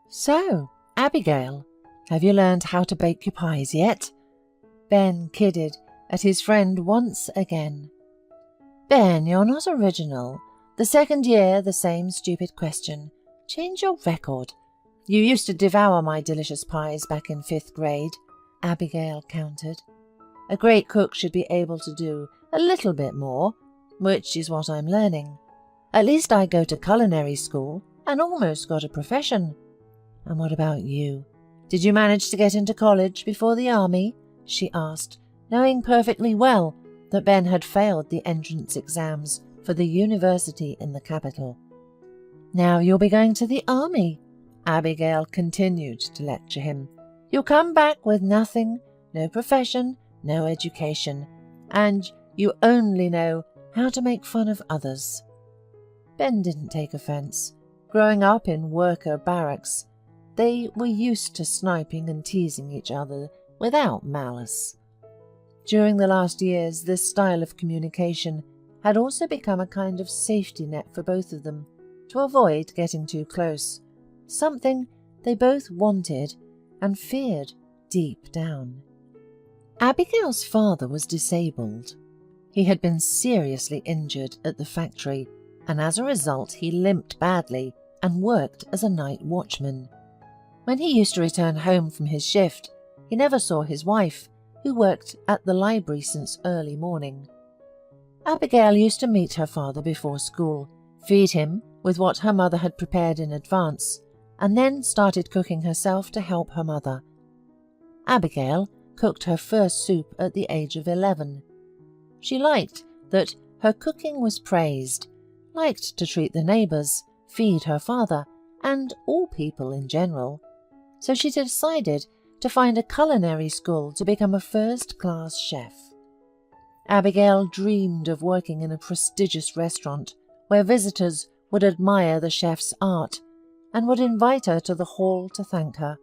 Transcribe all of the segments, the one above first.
"So, Abigail, have you learned how to bake your pies yet?" Ben kidded at his friend once again. "Ben, you're not original. The second year, the same stupid question. Change your record. You used to devour my delicious pies back in 5th grade," Abigail countered. "A great cook should be able to do a little bit more, which is what I'm learning. At least I go to culinary school and almost got a profession." "And what about you? Did you manage to get into college before the army?" she asked, knowing perfectly well that Ben had failed the entrance exams for the university in the capital. "Now you'll be going to the army," Abigail continued to lecture him. "You'll come back with nothing, no profession, no education, and you only know how to make fun of others." Ben didn't take offence. Growing up in worker barracks, they were used to sniping and teasing each other without malice. During the last years, this style of communication had also become a kind of safety net for both of them, to avoid getting too close, something they both wanted and feared deep down. Abigail's father was disabled. He had been seriously injured at the factory, and as a result he limped badly and worked as a night watchman. When he used to return home from his shift, he never saw his wife, who worked at the library since early morning. Abigail used to meet her father before school, feed him with what her mother had prepared in advance, and then started cooking herself to help her mother. Abigail cooked her first soup at the age of 11. She liked that her cooking was praised, liked to treat the neighbours, feed her father, and all people in general. So she decided to find a culinary school to become a first-class chef. Abigail dreamed of working in a prestigious restaurant where visitors would admire the chef's art and would invite her to the hall to thank her.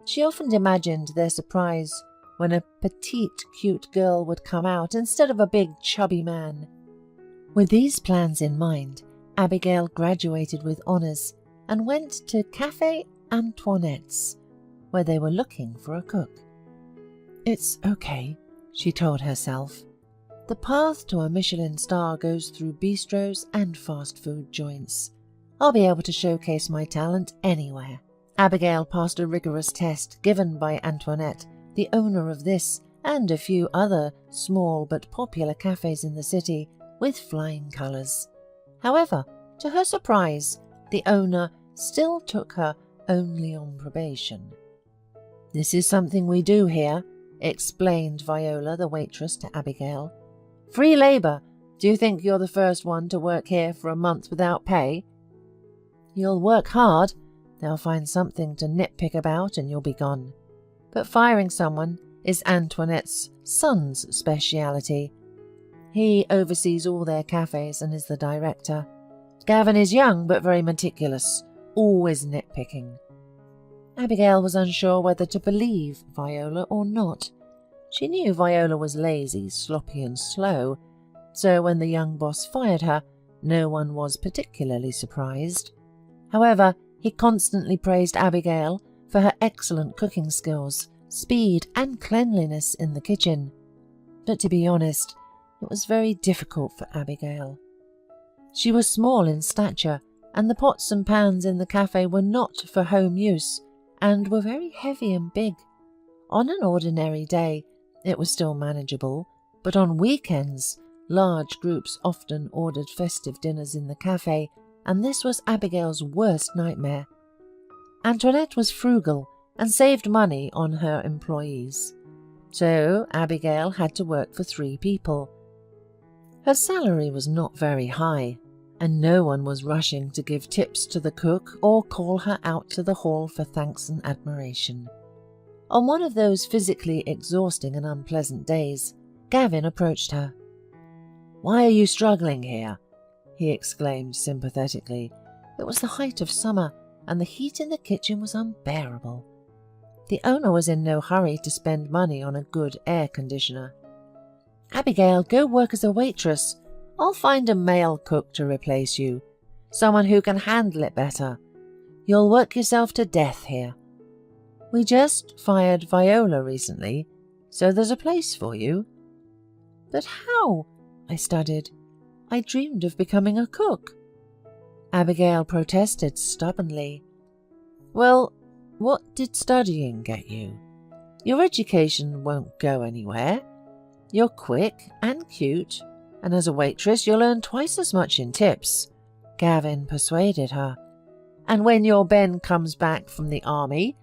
She often imagined their surprise when a petite, cute girl would come out instead of a big, chubby man. With these plans in mind, Abigail graduated with honours and went to Café Antoinette's, where they were looking for a cook. "It's okay," she told herself. "The path to a Michelin star goes through bistros and fast food joints. I'll be able to showcase my talent anywhere." Abigail passed a rigorous test given by Antoinette, the owner of this and a few other small but popular cafes in the city, with flying colours. However, to her surprise, the owner still took her only on probation. "This is something we do here," explained Viola, the waitress, to Abigail. "Free labour. Do you think you're the first one to work here for a month without pay? You'll work hard, they'll find something to nitpick about and you'll be gone. But firing someone is Antoinette's son's speciality. He oversees all their cafes and is the director. Gavin is young but very meticulous, always nitpicking." Abigail was unsure whether to believe Viola or not. She knew Viola was lazy, sloppy and slow, so when the young boss fired her, no one was particularly surprised. However, he constantly praised Abigail for her excellent cooking skills, speed and cleanliness in the kitchen. But to be honest, it was very difficult for Abigail. She was small in stature, and the pots and pans in the cafe were not for home use, and were very heavy and big. On an ordinary day, it was still manageable, but on weekends, large groups often ordered festive dinners in the cafe, and this was Abigail's worst nightmare. Antoinette was frugal and saved money on her employees, so Abigail had to work for 3 people. Her salary was not very high, and no one was rushing to give tips to the cook or call her out to the hall for thanks and admiration. On one of those physically exhausting and unpleasant days, Gavin approached her. "Why are you struggling here?" he exclaimed sympathetically. It was the height of summer, and the heat in the kitchen was unbearable. The owner was in no hurry to spend money on a good air conditioner. "Abigail, go work as a waitress. I'll find a male cook to replace you, someone who can handle it better. You'll work yourself to death here. We just fired Viola recently, so there's a place for you." "But how?" I stuttered. "I dreamed of becoming a cook." Abigail protested stubbornly. "Well, what did studying get you? Your education won't go anywhere. You're quick and cute, and as a waitress you'll earn twice as much in tips," Gavin persuaded her. "And when your Ben comes back from the army,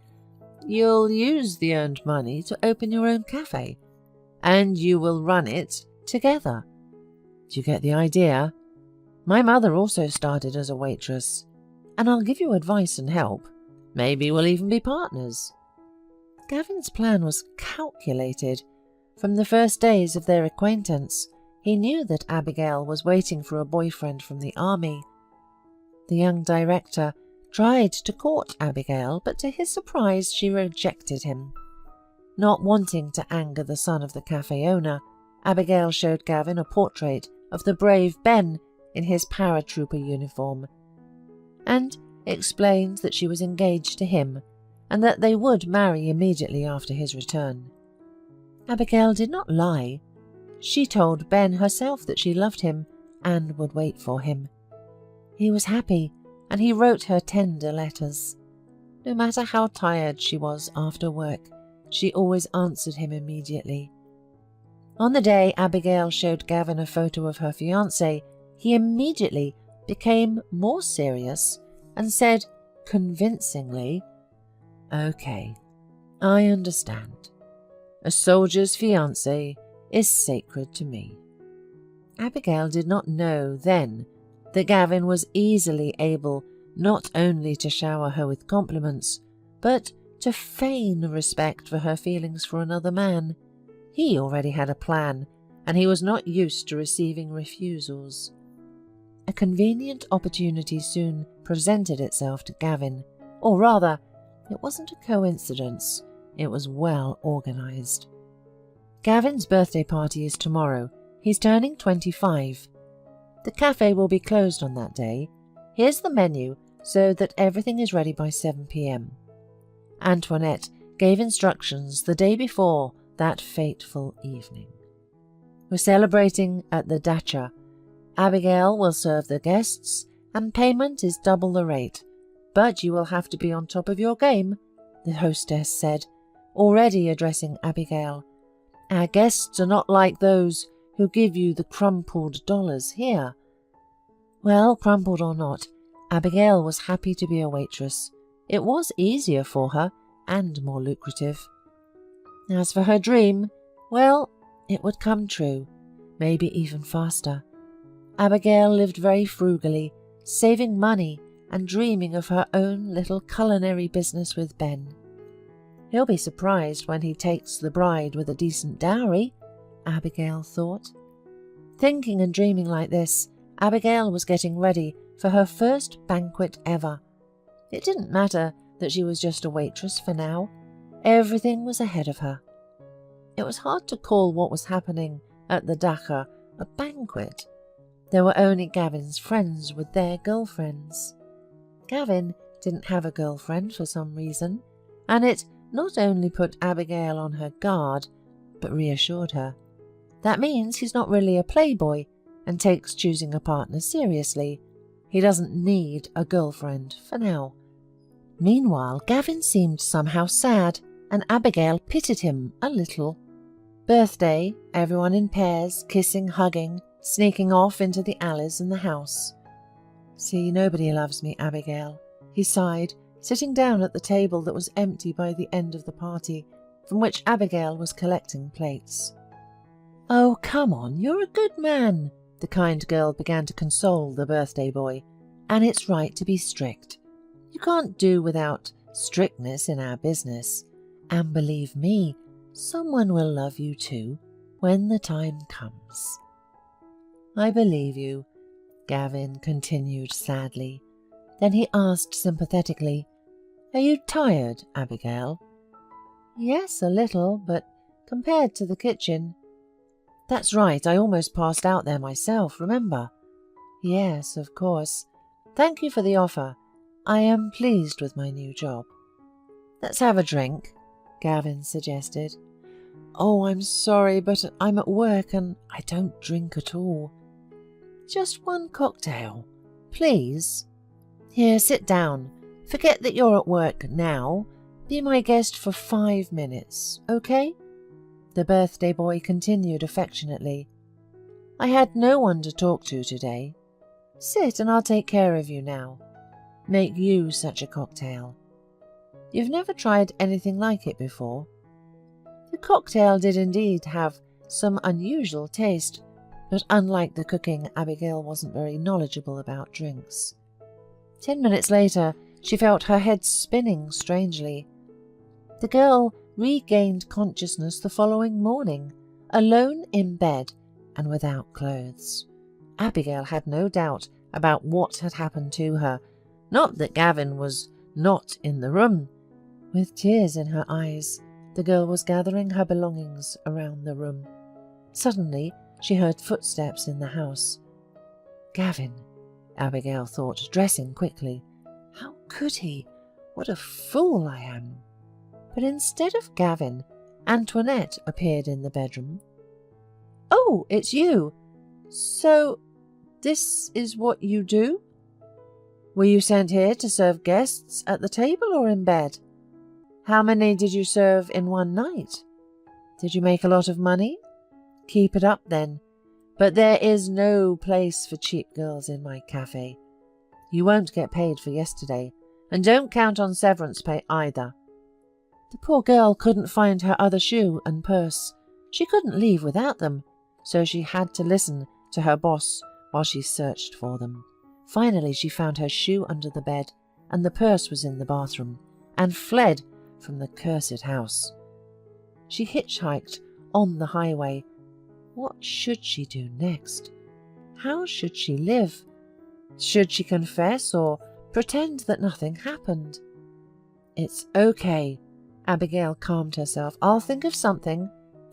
you'll use the earned money to open your own cafe, and you will run it together. Do you get the idea? My mother also started as a waitress, and I'll give you advice and help. Maybe we'll even be partners." Gavin's plan was calculated. From the first days of their acquaintance, he knew that Abigail was waiting for a boyfriend from the army. The young director tried to court Abigail, but to his surprise she rejected him. Not wanting to anger the son of the cafe owner, Abigail showed Gavin a portrait of the brave Ben in his paratrooper uniform, and explained that she was engaged to him and that they would marry immediately after his return. Abigail did not lie. She told Ben herself that she loved him and would wait for him. He was happy, and he wrote her tender letters. No matter how tired she was after work, she always answered him immediately. On the day Abigail showed Gavin a photo of her fiancé, he immediately became more serious and said convincingly, "Okay, I understand. A soldier's fiancé is sacred to me." Abigail did not know then that Gavin was easily able not only to shower her with compliments, but to feign respect for her feelings for another man. He already had a plan, and he was not used to receiving refusals. A convenient opportunity soon presented itself to Gavin, or rather, it wasn't a coincidence, it was well organised. Gavin's birthday party is tomorrow. He's turning 25. The cafe will be closed on that day. Here's the menu so that everything is ready by 7 p.m. Antoinette gave instructions the day before that fateful evening. We're celebrating at the dacha. Abigail will serve the guests, and payment is double the rate. But you will have to be on top of your game, the hostess said, already addressing Abigail. Our guests are not like those who give you the crumpled dollars here. Well, crumpled or not, Abigail was happy to be a waitress. It was easier for her and more lucrative. As for her dream, well, it would come true, maybe even faster. Abigail lived very frugally, saving money and dreaming of her own little culinary business with Ben. He'll be surprised when he takes the bride with a decent dowry, Abigail thought. Thinking and dreaming like this, Abigail was getting ready for her first banquet ever. It didn't matter that she was just a waitress for now. Everything was ahead of her. It was hard to call what was happening at the dacha a banquet. There were only Gavin's friends with their girlfriends. Gavin didn't have a girlfriend for some reason, and it not only put Abigail on her guard, but reassured her. That means he's not really a playboy and takes choosing a partner seriously. He doesn't need a girlfriend for now. Meanwhile, Gavin seemed somehow sad, and Abigail pitied him a little. Birthday, everyone in pairs, kissing, hugging, sneaking off into the alleys and the house. See, nobody loves me, Abigail, he sighed, sitting down at the table that was empty by the end of the party, from which Abigail was collecting plates. Oh, come on, you're a good man, the kind girl began to console the birthday boy, and it's right to be strict. You can't do without strictness in our business, and believe me, someone will love you too when the time comes. I believe you, Gavin continued sadly. Then he asked sympathetically, Are you tired, Abigail? Yes, a little, but compared to the kitchen. That's right, I almost passed out there myself, remember? Yes, of course. Thank you for the offer. I am pleased with my new job. Let's have a drink, Gavin suggested. Oh, I'm sorry, but I'm at work and I don't drink at all. Just one cocktail, please. Here, sit down. Forget that you're at work now. Be my guest for 5 minutes, okay? The birthday boy continued affectionately. I had no one to talk to today. Sit and I'll take care of you now. Make you such a cocktail. You've never tried anything like it before. The cocktail did indeed have some unusual taste, but unlike the cooking, Abigail wasn't very knowledgeable about drinks. 10 minutes later, she felt her head spinning strangely. The girl regained consciousness the following morning, alone in bed and without clothes. Abigail had no doubt about what had happened to her, not that Gavin was not in the room. With tears in her eyes, the girl was gathering her belongings around the room. Suddenly, she heard footsteps in the house. Gavin, Abigail thought, dressing quickly. How could he? What a fool I am. But instead of Gavin, Antoinette appeared in the bedroom. Oh, it's you. So, this is what you do? Were you sent here to serve guests at the table or in bed? How many did you serve in one night? Did you make a lot of money? Keep it up then. But there is no place for cheap girls in my cafe. You won't get paid for yesterday, and don't count on severance pay either. The poor girl couldn't find her other shoe and purse. She couldn't leave without them, so she had to listen to her boss while she searched for them. Finally, she found her shoe under the bed, and the purse was in the bathroom, and fled from the cursed house. She hitchhiked on the highway. What should she do next? How should she live? Should she confess or pretend that nothing happened? It's okay, Abigail calmed herself. I'll think of something.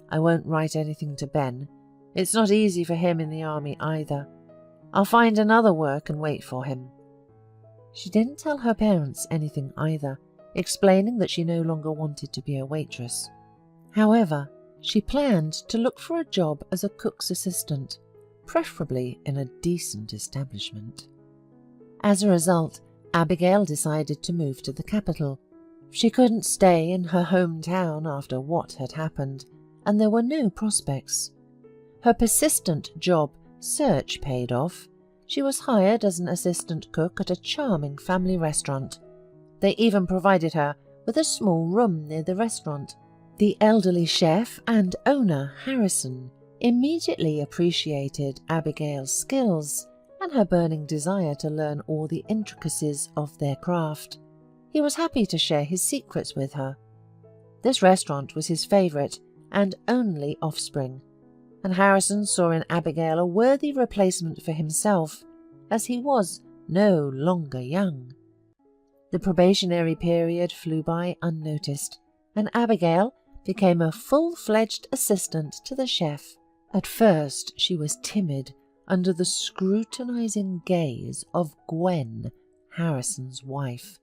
I won't write anything to Ben. It's not easy for him in the army either. I'll find another work and wait for him. She didn't tell her parents anything either, explaining that she no longer wanted to be a waitress. However, she planned to look for a job as a cook's assistant, preferably in a decent establishment. As a result, Abigail decided to move to the capital. She couldn't stay in her hometown after what had happened, and there were no prospects. Her persistent job search paid off. She was hired as an assistant cook at a charming family restaurant. They even provided her with a small room near the restaurant. The elderly chef and owner, Harrison, immediately appreciated Abigail's skills and her burning desire to learn all the intricacies of their craft. He was happy to share his secrets with her. This restaurant was his favourite and only offspring, and Harrison saw in Abigail a worthy replacement for himself, as he was no longer young. The probationary period flew by unnoticed, and Abigail became a full-fledged assistant to the chef. At first she was timid under the scrutinizing gaze of Gwen, Harrison's wife.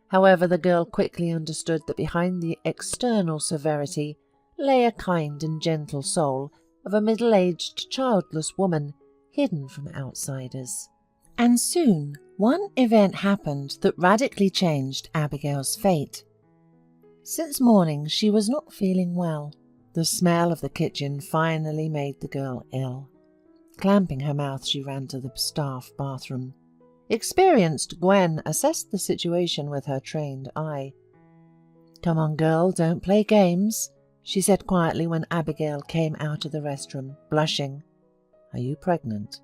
However, the girl quickly understood that behind the external severity lay a kind and gentle soul of a middle-aged, childless woman hidden from outsiders. And soon one event happened that radically changed Abigail's fate. Since morning she was not feeling well. The smell of the kitchen finally made the girl ill. Clamping her mouth, she ran to the staff bathroom. Experienced Gwen assessed the situation with her trained eye. "Come on, girl, don't play games," she said quietly when Abigail came out of the restroom, blushing. "Are you pregnant?"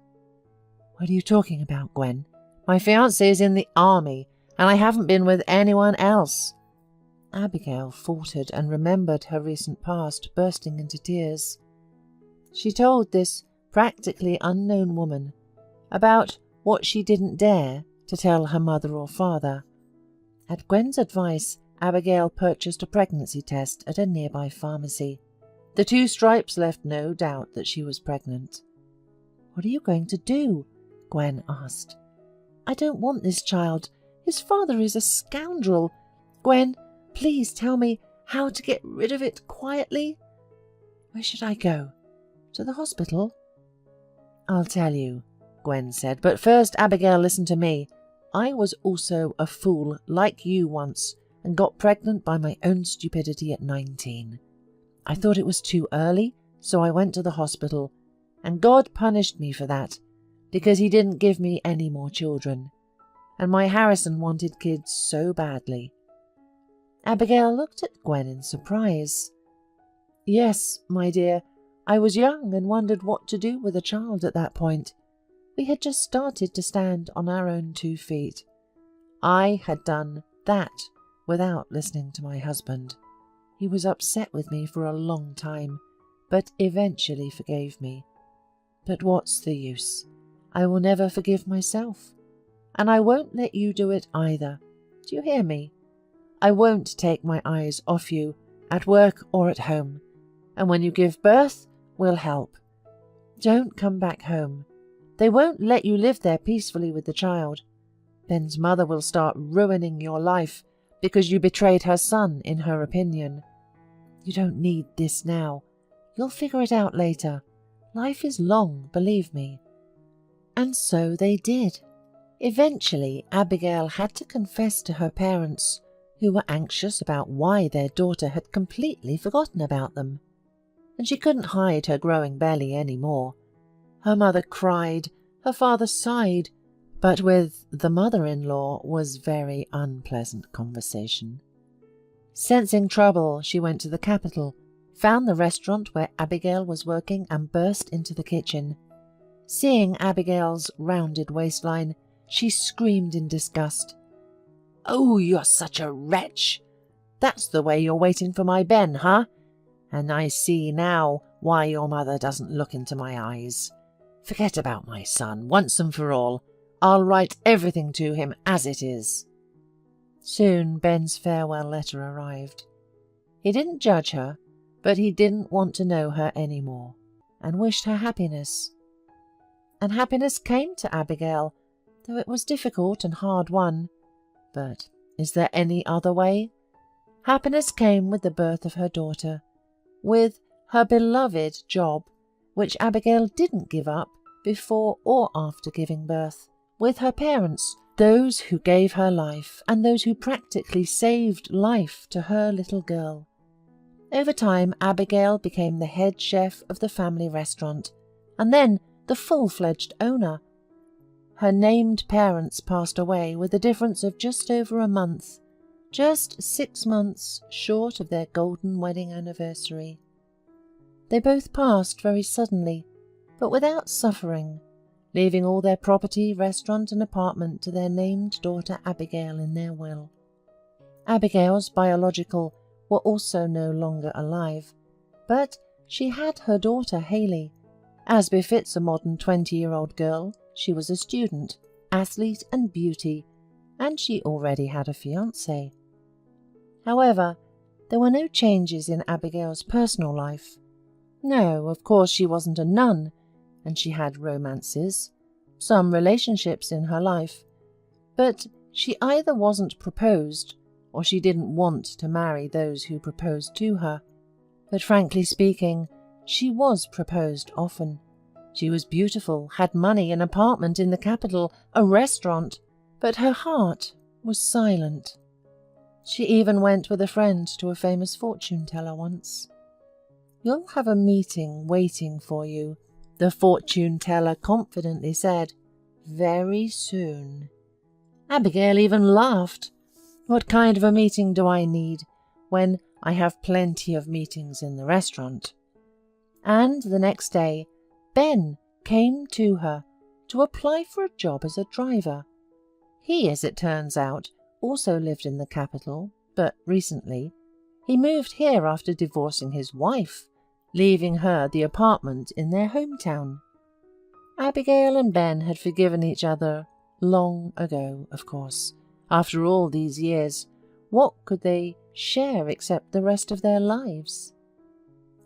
"What are you talking about, Gwen? My fiancé is in the army, and I haven't been with anyone else." Abigail faltered and remembered her recent past, bursting into tears. She told this practically unknown woman about what she didn't dare to tell her mother or father. At Gwen's advice, Abigail purchased a pregnancy test at a nearby pharmacy. The 2 stripes left no doubt that she was pregnant. "What are you going to do?" Gwen asked. "I don't want this child. His father is a scoundrel. Gwen, please tell me how to get rid of it quietly. Where should I go? To the hospital? I'll tell you, Gwen said, but first, Abigail, listen to me. I was also a fool like you once and got pregnant by my own stupidity at 19. I thought it was too early, so I went to the hospital, and God punished me for that, because he didn't give me any more children. And my Harrison wanted kids so badly. Abigail looked at Gwen in surprise. Yes, my dear, I was young and wondered what to do with a child at that point. We had just started to stand on our own 2 feet. I had done that without listening to my husband. He was upset with me for a long time, but eventually forgave me. But what's the use? I will never forgive myself, and I won't let you do it either. Do you hear me? I won't take my eyes off you, at work or at home, and when you give birth, we'll help. Don't come back home. They won't let you live there peacefully with the child. Ben's mother will start ruining your life because you betrayed her son, in her opinion. You don't need this now. You'll figure it out later. Life is long, believe me. And so they did. Eventually, Abigail had to confess to her parents, who were anxious about why their daughter had completely forgotten about them. And she couldn't hide her growing belly any more. Her mother cried, her father sighed, but with the mother-in-law was very unpleasant conversation. Sensing trouble, she went to the capital, found the restaurant where Abigail was working and burst into the kitchen. Seeing Abigail's rounded waistline, she screamed in disgust. "Oh, you're such a wretch! That's the way you're waiting for my Ben, huh? And I see now why your mother doesn't look into my eyes. Forget about my son, once and for all. I'll write everything to him as it is." Soon Ben's farewell letter arrived. He didn't judge her, but he didn't want to know her any more, and wished her happiness. And happiness came to Abigail, though it was difficult and hard-won. But is there any other way? Happiness came with the birth of her daughter, with her beloved job, which Abigail didn't give up before or after giving birth, with her parents, those who gave her life and those who practically saved life to her little girl. Over time, Abigail became the head chef of the family restaurant, and then the full-fledged owner. Her named parents passed away with a difference of just over a month, just 6 months short of their golden wedding anniversary. They both passed very suddenly, but without suffering, leaving all their property, restaurant and apartment to their named daughter Abigail in their will. Abigail's biological were also no longer alive, but she had her daughter Hayley. As befits a modern 20-year-old girl, she was a student, athlete and beauty, and she already had a fiancé. However, there were no changes in Abigail's personal life. No, of course she wasn't a nun, and she had romances, some relationships in her life, but she either wasn't proposed or she didn't want to marry those who proposed to her. But frankly speaking, she was proposed often. She was beautiful, had money, an apartment in the capital, a restaurant, but her heart was silent. She even went with a friend to a famous fortune-teller once. "You'll have a meeting waiting for you," the fortune-teller confidently said, "very soon." Abigail even laughed. What kind of a meeting do I need when I have plenty of meetings in the restaurant? And the next day, Ben came to her to apply for a job as a driver. He, as it turns out, also lived in the capital, but recently he moved here after divorcing his wife, leaving her the apartment in their hometown. Abigail and Ben had forgiven each other long ago, of course. After all these years, what could they share except the rest of their lives?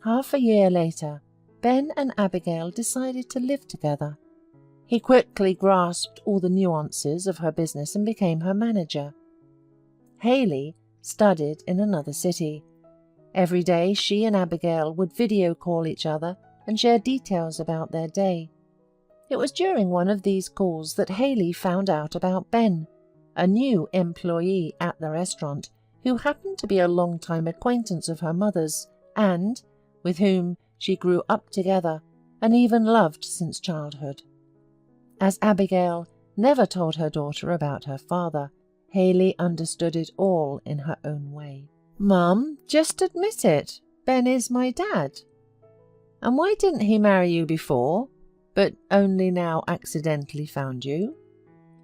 Half a year later, Ben and Abigail decided to live together. He quickly grasped all the nuances of her business and became her manager. Haley studied in another city. Every day she and Abigail would video call each other and share details about their day. It was during one of these calls that Haley found out about Ben, a new employee at the restaurant who happened to be a long-time acquaintance of her mother's and with whom she grew up together and even loved since childhood. As Abigail never told her daughter about her father, Haley understood it all in her own way. "Mum, just admit it. Ben is my dad. And why didn't he marry you before, but only now accidentally found you?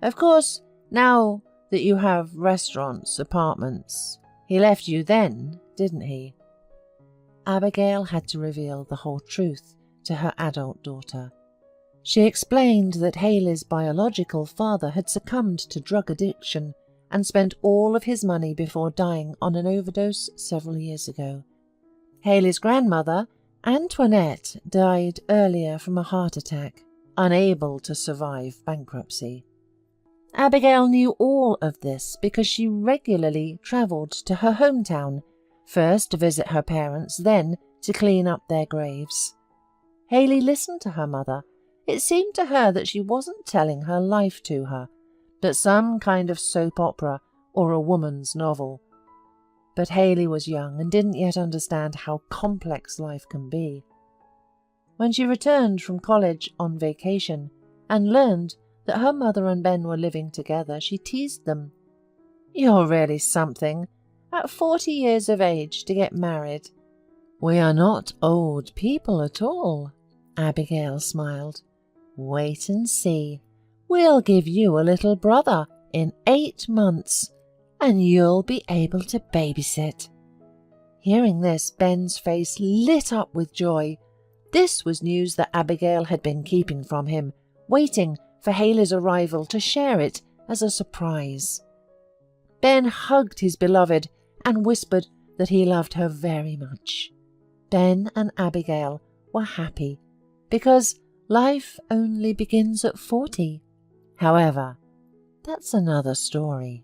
Of course, now that you have restaurants, apartments, he left you then, didn't he?" Abigail had to reveal the whole truth to her adult daughter. She explained that Haley's biological father had succumbed to drug addiction and spent all of his money before dying on an overdose several years ago. Haley's grandmother, Antoinette, died earlier from a heart attack, unable to survive bankruptcy. Abigail knew all of this because she regularly travelled to her hometown, first to visit her parents, then to clean up their graves. Haley listened to her mother. It seemed to her that she wasn't telling her life to her, but some kind of soap opera or a woman's novel. But Haley was young and didn't yet understand how complex life can be. When she returned from college on vacation and learned that her mother and Ben were living together, she teased them. "You're really something, at 40 years of age to get married." "We are not old people at all," Abigail smiled. "Wait and see. We'll give you a little brother in 8 months, and you'll be able to babysit." Hearing this, Ben's face lit up with joy. This was news that Abigail had been keeping from him, waiting for Haley's arrival to share it as a surprise. Ben hugged his beloved and whispered that he loved her very much. Ben and Abigail were happy because life only begins at 40. However, that's another story.